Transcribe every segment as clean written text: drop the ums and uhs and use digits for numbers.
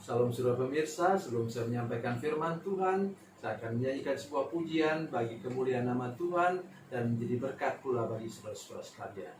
Salam saudara pemirsa, sebelum saya menyampaikan firman Tuhan, saya akan menyanyikan sebuah pujian bagi kemuliaan nama Tuhan dan menjadi berkat pula bagi saudara-saudara sekalian.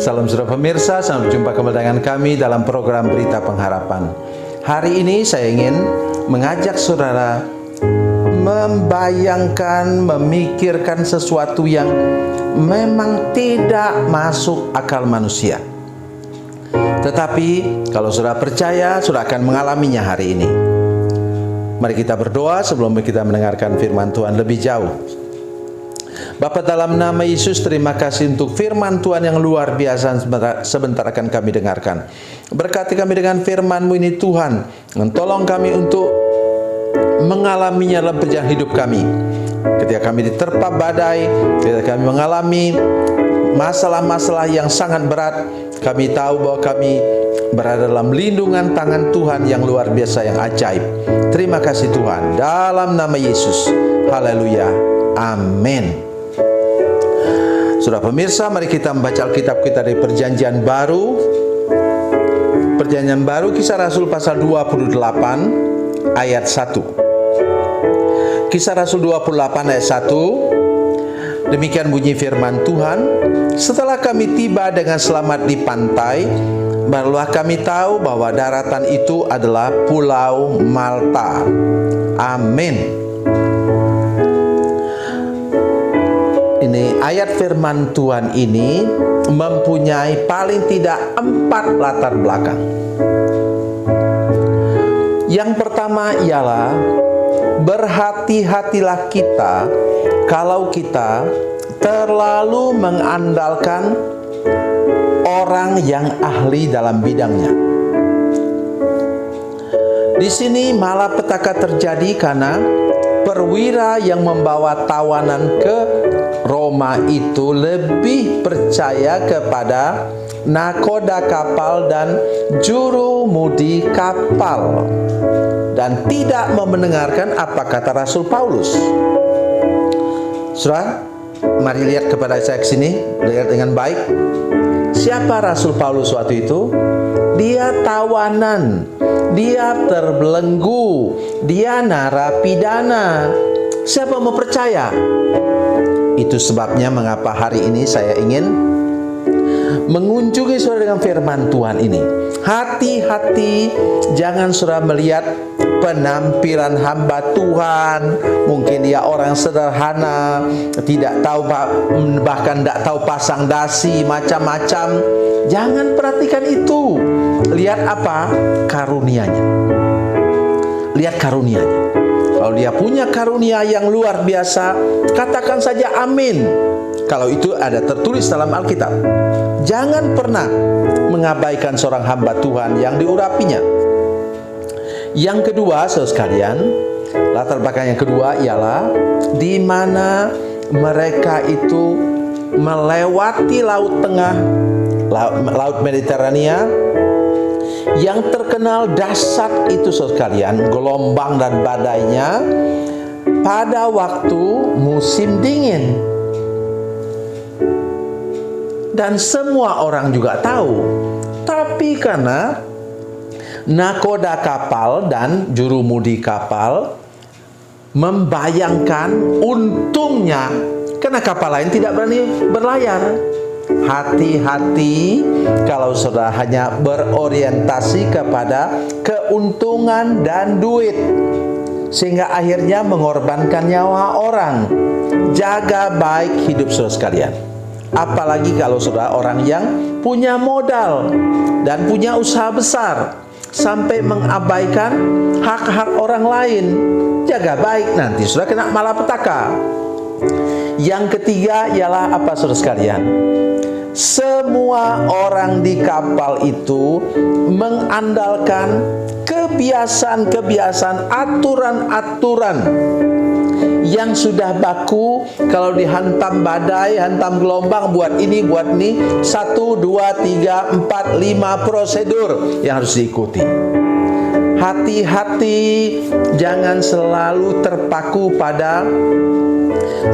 Salam saudara pemirsa, sampai jumpa kembali dengan kami dalam program Berita Pengharapan. Hari ini saya ingin mengajak saudara membayangkan, memikirkan sesuatu yang memang tidak masuk akal manusia. Tetapi kalau saudara percaya, saudara akan mengalaminya hari ini. Mari kita berdoa sebelum kita mendengarkan firman Tuhan lebih jauh. Bapa, dalam nama Yesus, terima kasih untuk firman Tuhan yang luar biasa sebentar akan kami dengarkan. Berkati kami dengan firman-Mu ini Tuhan, dan tolong kami untuk mengalaminya dalam perjalanan hidup kami. Ketika kami diterpa badai, ketika kami mengalami masalah-masalah yang sangat berat, kami tahu bahwa kami berada dalam lindungan tangan Tuhan yang luar biasa, yang ajaib. Terima kasih Tuhan, dalam nama Yesus. Haleluya. Amin. Saudara pemirsa, mari kita membaca Alkitab kita dari Perjanjian Baru. Perjanjian Baru, Kisah Rasul pasal 28 ayat 1. Kisah Rasul 28 ayat 1. Demikian bunyi firman Tuhan. Setelah kami tiba dengan selamat di pantai, barulah kami tahu bahwa daratan itu adalah Pulau Malta. Amin. Ini ayat firman Tuhan ini mempunyai paling tidak 4 latar belakang. Yang pertama ialah berhati-hatilah kita kalau kita terlalu mengandalkan orang yang ahli dalam bidangnya. Di sini malapetaka terjadi karena perwira yang membawa tawanan ke Roma itu lebih percaya kepada nakoda kapal dan jurumudi kapal, dan tidak mau mendengarkan apa kata Rasul Paulus. Saudara, mari lihat kepada saya ke sini, lihat dengan baik. Siapa Rasul Paulus waktu itu? Dia tawanan, dia terbelenggu, dia narapidana. Siapa mau percaya? Itu sebabnya mengapa hari ini saya ingin mengunjungi saudara dengan firman Tuhan ini. Hati-hati, jangan saudara melihat penampilan hamba Tuhan. Mungkin dia orang sederhana, tidak tahu, bahkan tidak tahu pasang dasi, macam-macam. Jangan perhatikan itu. Lihat apa? Karunia-Nya. Lihat karunia-Nya. Kalau dia punya karunia yang luar biasa, katakan saja amin. Kalau itu ada tertulis dalam Alkitab. Jangan pernah mengabaikan seorang hamba Tuhan yang diurapinya. Yang kedua, saudara sekalian, latar belakang yang kedua ialah di mana mereka itu melewati Laut Tengah, Laut Mediterania, yang terkenal dahsyat itu, saudara sekalian, gelombang dan badainya pada waktu musim dingin. Dan semua orang juga tahu. Tapi karena nakoda kapal dan jurumudi kapal membayangkan untungnya, karena kapal lain tidak berani berlayar. Hati-hati kalau saudara hanya berorientasi kepada keuntungan dan duit, sehingga akhirnya mengorbankan nyawa orang. Jaga baik hidup saudara sekalian. Apalagi kalau saudara orang yang punya modal dan punya usaha besar, sampai mengabaikan hak-hak orang lain. Jaga baik, nanti saudara kena malapetaka. Yang ketiga ialah apa, saudara sekalian? Semua orang di kapal itu mengandalkan kebiasaan-kebiasaan, aturan-aturan yang sudah baku. Kalau dihantam badai, hantam gelombang, buat ini, 1, 2, 3, 4, 5 prosedur yang harus diikuti. Hati-hati, jangan selalu terpaku pada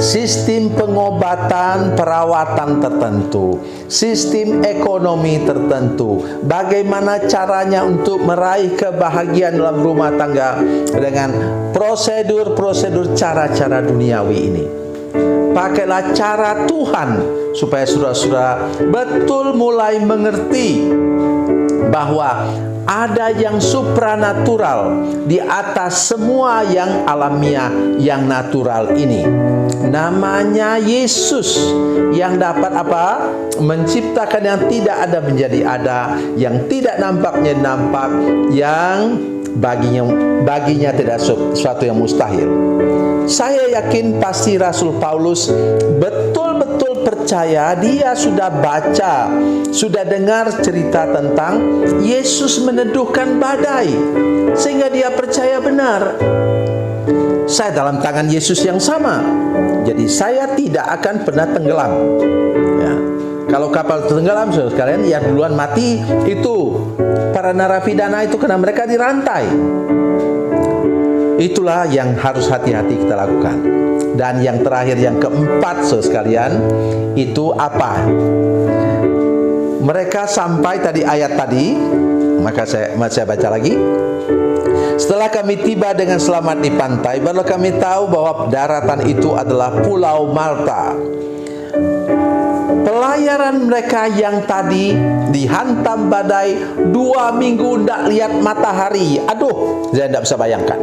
sistem pengobatan, perawatan tertentu, sistem ekonomi tertentu. Bagaimana caranya untuk meraih kebahagiaan dalam rumah tangga dengan prosedur-prosedur, cara-cara duniawi ini. Pakailah cara Tuhan supaya saudara-saudara betul mulai mengerti bahwa ada yang supranatural di atas semua yang alamiah, yang natural ini. Namanya Yesus, yang dapat apa? Menciptakan yang tidak ada menjadi ada, yang tidak nampaknya nampak, yang baginya tidak sesuatu yang mustahil. Saya yakin pasti Rasul Paulus betul-betul percaya, dia sudah baca, sudah dengar cerita tentang Yesus meneduhkan badai, sehingga dia percaya benar, saya dalam tangan Yesus yang sama, jadi saya tidak akan pernah tenggelam. Ya. Kalau kapal tenggelam, saudara sekalian, yang duluan mati itu para narapidana itu, karena mereka dirantai. Itulah yang harus hati-hati kita lakukan. Dan yang terakhir, yang keempat, saudara sekalian, itu apa? Mereka sampai tadi ayat tadi, maka saya baca lagi. Setelah kami tiba dengan selamat di pantai, baru kami tahu bahwa daratan itu adalah Pulau Malta. Pelayaran mereka yang tadi dihantam badai 2 minggu tidak lihat matahari. Aduh, saya tidak bisa bayangkan.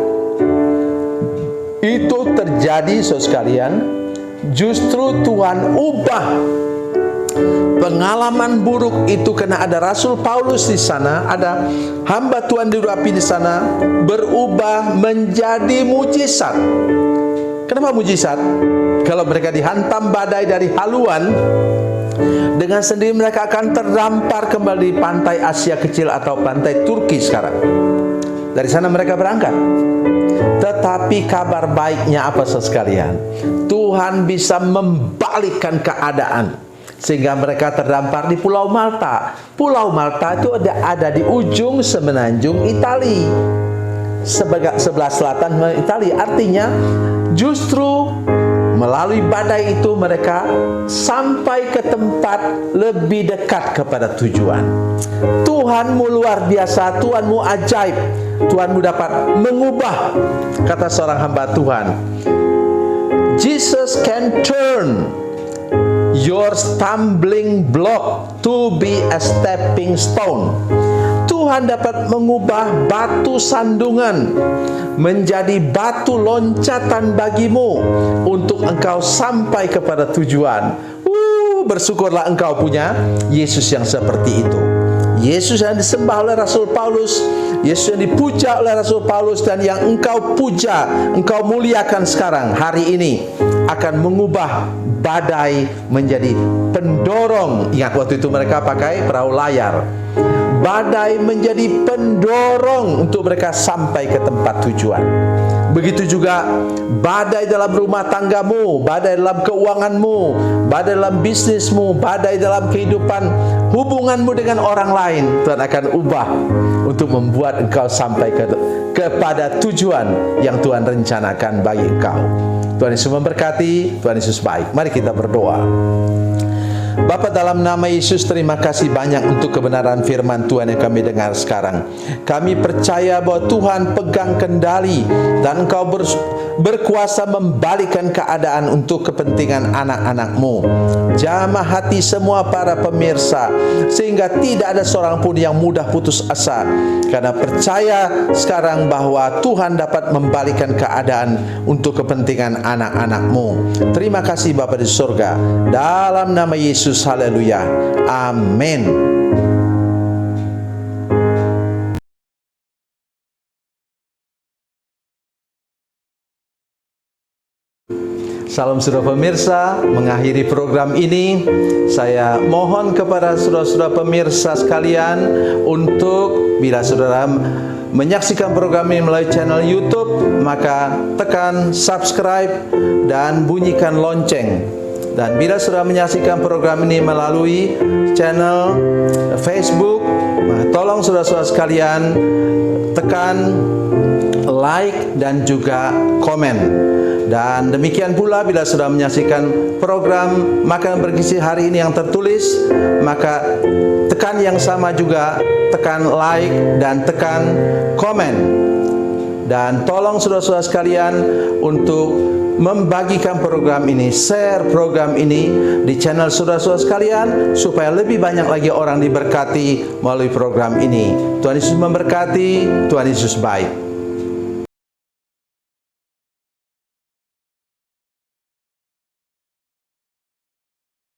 Itu terjadi, saudara sekalian. Justru Tuhan ubah pengalaman buruk itu, karena ada Rasul Paulus di sana, ada hamba Tuhan diurapi di sana, berubah menjadi mujizat. Kenapa mujizat? Kalau mereka dihantam badai dari haluan, dengan sendiri mereka akan terdampar kembali di pantai Asia Kecil atau pantai Turki sekarang. Dari sana mereka berangkat. Tetapi kabar baiknya apa, saudara sekalian? Tuhan bisa membalikkan keadaan. sehingga mereka terdampar di Pulau Malta. Pulau Malta itu ada di ujung semenanjung Itali, sebelah selatan Italia. Artinya justru melalui badai itu mereka sampai ke tempat lebih dekat kepada tujuan. Tuhanmu luar biasa, Tuhanmu ajaib, Tuhanmu dapat mengubah, kata seorang hamba Tuhan. Jesus can turn your stumbling block to be a stepping stone. Tuhan dapat mengubah batu sandungan menjadi batu loncatan bagimu untuk engkau sampai kepada tujuan. Bersyukurlah engkau punya Yesus yang seperti itu. Yesus yang disembah oleh Rasul Paulus, Yesus yang dipuja oleh Rasul Paulus, dan yang engkau puja, engkau muliakan sekarang, hari ini akan mengubah badai menjadi pendorong. Ingat waktu itu mereka pakai perahu layar. Badai menjadi pendorong untuk mereka sampai ke tempat tujuan. Begitu juga badai dalam rumah tanggamu, badai dalam keuanganmu, badai dalam bisnismu, badai dalam kehidupan hubunganmu dengan orang lain. Tuhan akan ubah untuk membuat engkau sampai kepada tujuan yang Tuhan rencanakan bagi engkau. Tuhan Yesus memberkati, Tuhan Yesus baik. Mari kita berdoa. Bapa, dalam nama Yesus, terima kasih banyak untuk kebenaran firman Tuhan yang kami dengar sekarang. Kami percaya bahwa Tuhan pegang kendali dan Engkau berkuasa membalikkan keadaan untuk kepentingan anak-anak-Mu. Jamah hati semua para pemirsa sehingga tidak ada seorang pun yang mudah putus asa, karena percaya sekarang bahwa Tuhan dapat membalikkan keadaan untuk kepentingan anak-anak-Mu. Terima kasih Bapa di surga, dalam nama Yesus, haleluya, amin. Salam saudara pemirsa, mengakhiri program ini saya mohon kepada saudara-saudara pemirsa sekalian untuk bila saudara menyaksikan program ini melalui channel YouTube, maka tekan subscribe dan bunyikan lonceng. Dan bila saudara menyaksikan program ini melalui channel Facebook, tolong saudara-saudara sekalian tekan like dan juga komen. Dan demikian pula bila sudah menyaksikan program Makanan Bergizi hari ini yang tertulis, maka tekan yang sama juga, tekan like dan tekan komen. Dan tolong saudara-saudara sekalian untuk membagikan program ini, share program ini di channel saudara-saudara sekalian, supaya lebih banyak lagi orang diberkati melalui program ini. Tuhan Yesus memberkati, Tuhan Yesus baik.